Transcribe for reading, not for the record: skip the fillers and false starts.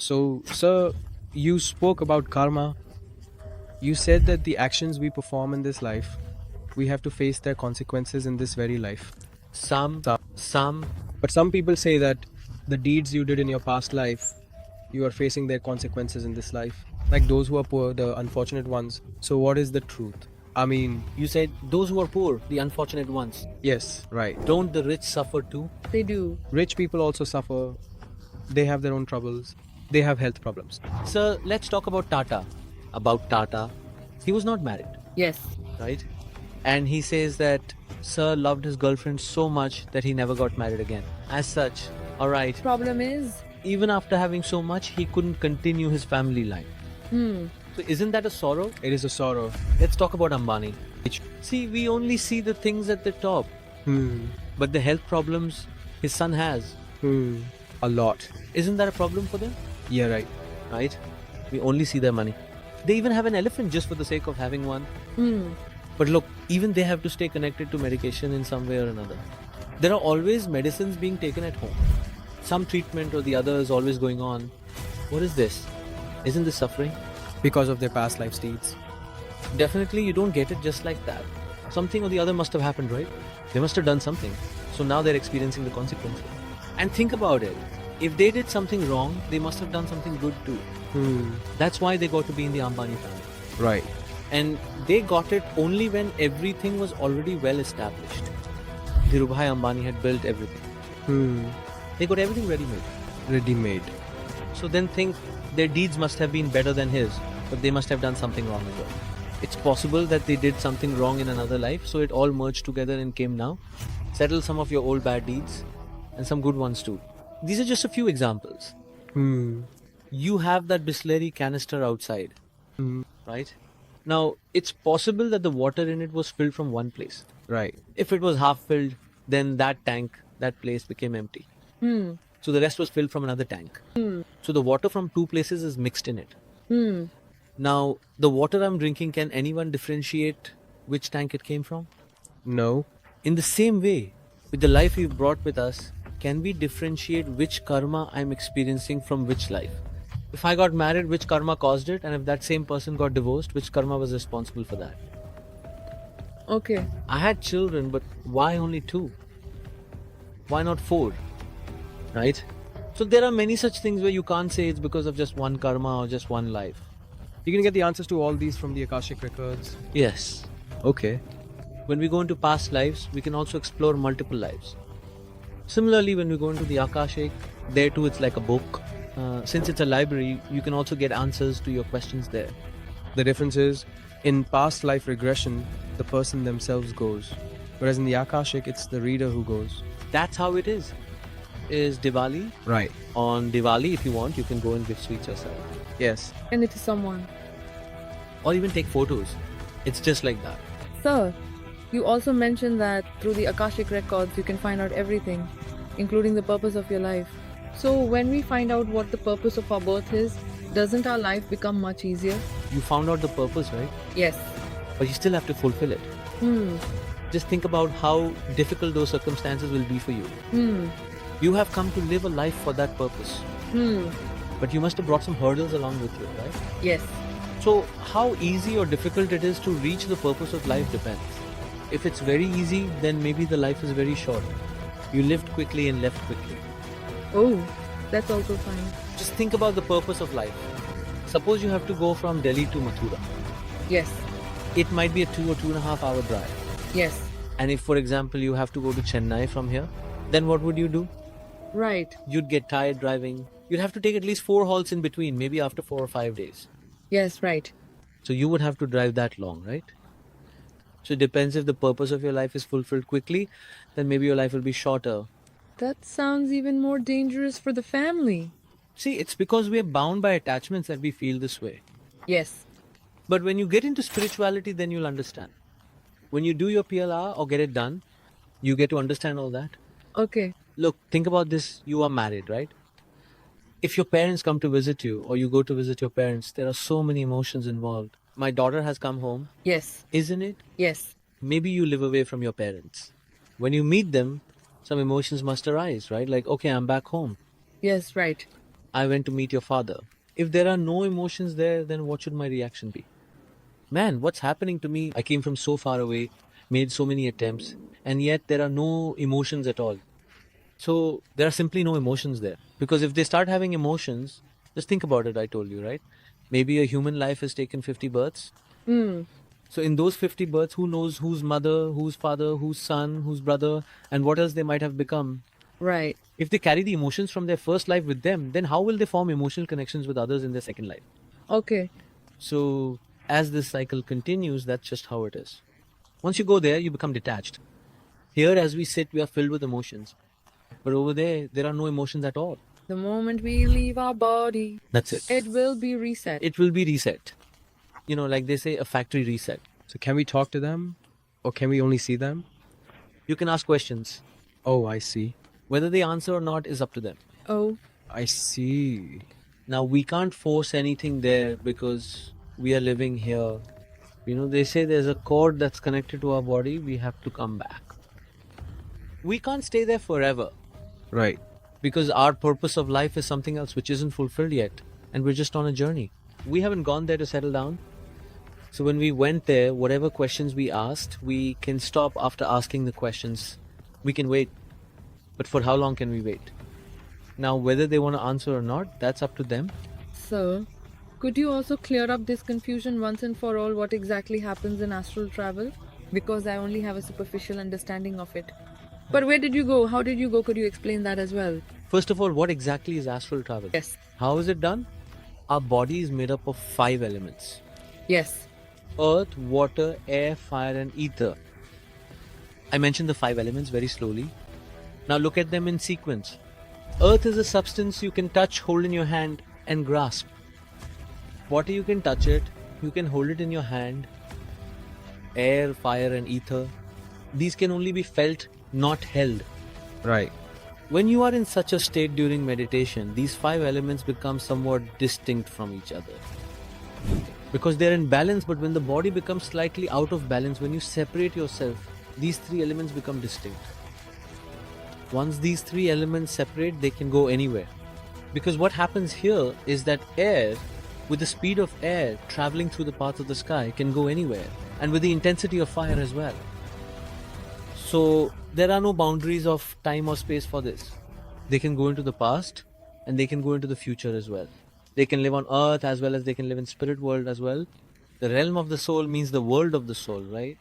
So, sir, you spoke about karma. You said that the actions we perform in this life, we have to face their consequences in this very life. Some, Some. some, But some people say that the deeds you did in your past life, you are facing their consequences in this life. Like those who are poor, the unfortunate ones. So, what is the truth? I mean, you said those who are poor, the unfortunate ones. yes, right. Don't the rich suffer too? They do. Rich people also suffer. They have their own troubles. They have health problems. Sir, let's talk about Tata. About Tata. He was not married, Yes. right? And he says that Sir loved his girlfriend so much that he never got married again. As such, alright, Problem is, even after having so much, he couldn't continue his family line. So isn't that a sorrow? It is a sorrow. Let's talk about Ambani. See, we only see the things at the top, but the health problems his son has, A lot. isn't that a problem for them? Yeah, right. Right? We only see their money. They even have an elephant just for the sake of having one. But look, even they have to stay connected to medication in some way or another. There are always medicines being taken at home. Some treatment or the other is always going on. What is this? Isn't this suffering? Because of their past life deeds. Definitely you don't get it just like that. Something or the other must have happened, right? They must have done something. So now they're experiencing the consequences. And think about it. If they did something wrong, they must have done something good too. That's why they got to be in the Ambani family. Right. And they got it only when everything was already well established. Dhirubhai Ambani had built everything. They got everything ready-made. Ready-made. So then think their deeds must have been better than his, but they must have done something wrong as well. It's possible that they did something wrong in another life, so it all merged together and came now. Settle some of your old bad deeds and some good ones too. These are just a few examples. You have that Bisleri canister outside, right? Now, it's possible that the water in it was filled from one place. Right. If it was half filled, then that tank, that place became empty. So the rest was filled from another tank. So the water from two places is mixed in it. Now, the water I'm drinking, can anyone differentiate which tank it came from? No. In the same way, with the life we've brought with us, can we differentiate which karma I'm experiencing from which life? If I got married, which karma caused it? And if that same person got divorced, which karma was responsible for that? okay. I had children, but why only 2? Why not 4? Right? So there are many such things where you can't say it's because of just one karma or just one life. You can get the answers to all these from the Akashic records. Yes. Okay. When we go into past lives, we can also explore multiple lives. Similarly, when we go into the Akashic, there too it's like a book. Since it's a library, you can also get answers to your questions there. The difference is, in past life regression, the person themselves goes. Whereas in the Akashic, it's the reader who goes. That's how it is. Is Diwali. Right. On Diwali, if you want, you can go and give sweets yourself. Yes. And it is someone. Or even take photos. It's just like that. Sir, you also mentioned that through the Akashic records you can find out everything, including the purpose of your life. So when we find out what the purpose of our birth is, doesn't our life become much easier? You found out the purpose, right? Yes. But you still have to fulfill it. Just think about how difficult those circumstances will be for you. You have come to live a life for that purpose. But you must have brought some hurdles along with you, right? Yes. So how easy or difficult it is to reach the purpose of life depends. If it's very easy, then maybe the life is very short. You lived quickly and left quickly. Oh, that's also fine. Just think about the purpose of life. Suppose you have to go from Delhi to Mathura. Yes. It might be a 2 or 2.5 hour drive. Yes. And if, for example, you have to go to Chennai from here, then what would you do? Right. You'd get tired driving. You'd have to take at least 4 halts in between, maybe after 4 or 5 days. Yes, right. So you would have to drive that long, right? So it depends. If the purpose of your life is fulfilled quickly, then maybe your life will be shorter. That sounds even more dangerous for the family. See, it's because we are bound by attachments that we feel this way. Yes. But when you get into spirituality, then you'll understand. When you do your PLR or get it done, you get to understand all that. Okay. Look, think about this. You are married, right? If your parents come to visit you or you go to visit your parents, there are so many emotions involved. My daughter has come home, Yes. isn't it? Yes. Maybe you live away from your parents. When you meet them, some emotions must arise, right? Like, okay, I'm back home. Yes, right. I went to meet your father. If there are no emotions there, then what should my reaction be? Man, what's happening to me? I came from so far away, made so many attempts, and yet there are no emotions at all. So there are simply no emotions there. Because if they start having emotions, just think about it, I told you, right? Maybe a human life has taken 50 births. Hmm. So in those 50 births, who knows whose mother, whose father, whose son, whose brother, and what else they might have become. Right. If they carry the emotions from their first life with them, then how will they form emotional connections with others in their second life? Okay. So as this cycle continues, that's just how it is. Once you go there, you become detached. Here, as we sit, we are filled with emotions. But over there are no emotions at all. The moment we leave our body, That's it. it will be reset. It will be reset. You know, like they say, a factory reset. So can we talk to them? Or can we only see them? You can ask questions. Oh, I see. Whether they answer or not is up to them. Oh, I see. Now, we can't force anything there because we are living here. You know, they say there's a cord that's connected to our body, we have to come back. We can't stay there forever Right. because our purpose of life is something else which isn't fulfilled yet, and we're just on a journey. We haven't gone there to settle down. So when we went there, whatever questions we asked, we can stop after asking the questions. We can wait. But for how long can we wait? Now, whether they want to answer or not, that's up to them. so could you also clear up this confusion once and for all what exactly happens in astral travel? Because I only have a superficial understanding of it. But where did you go? How did you go? Could you explain that as well? First of all, what exactly is astral travel? Yes. How is it done? Our body is made up of 5 elements: Yes. earth, water, air, fire, and ether. I mentioned the 5 elements very slowly. Now look at them in sequence. Earth is a substance you can touch, hold in your hand, and grasp. Water, you can touch it, you can hold it in your hand. Air, fire, and ether, these can only be felt, not held. Right. When you are in such a state during meditation, these 5 elements become somewhat distinct from each other. Because they're in balance, but when the body becomes slightly out of balance, when you separate yourself, these 3 elements become distinct. Once these 3 elements separate, they can go anywhere. Because what happens here is that air, with the speed of air traveling through the path of the sky, can go anywhere, and with the intensity of fire as well. So there are no boundaries of time or space for this. They can go into the past and they can go into the future as well. They can live on earth as well as they can live in spirit world as well. The realm of the soul means the world of the soul, right?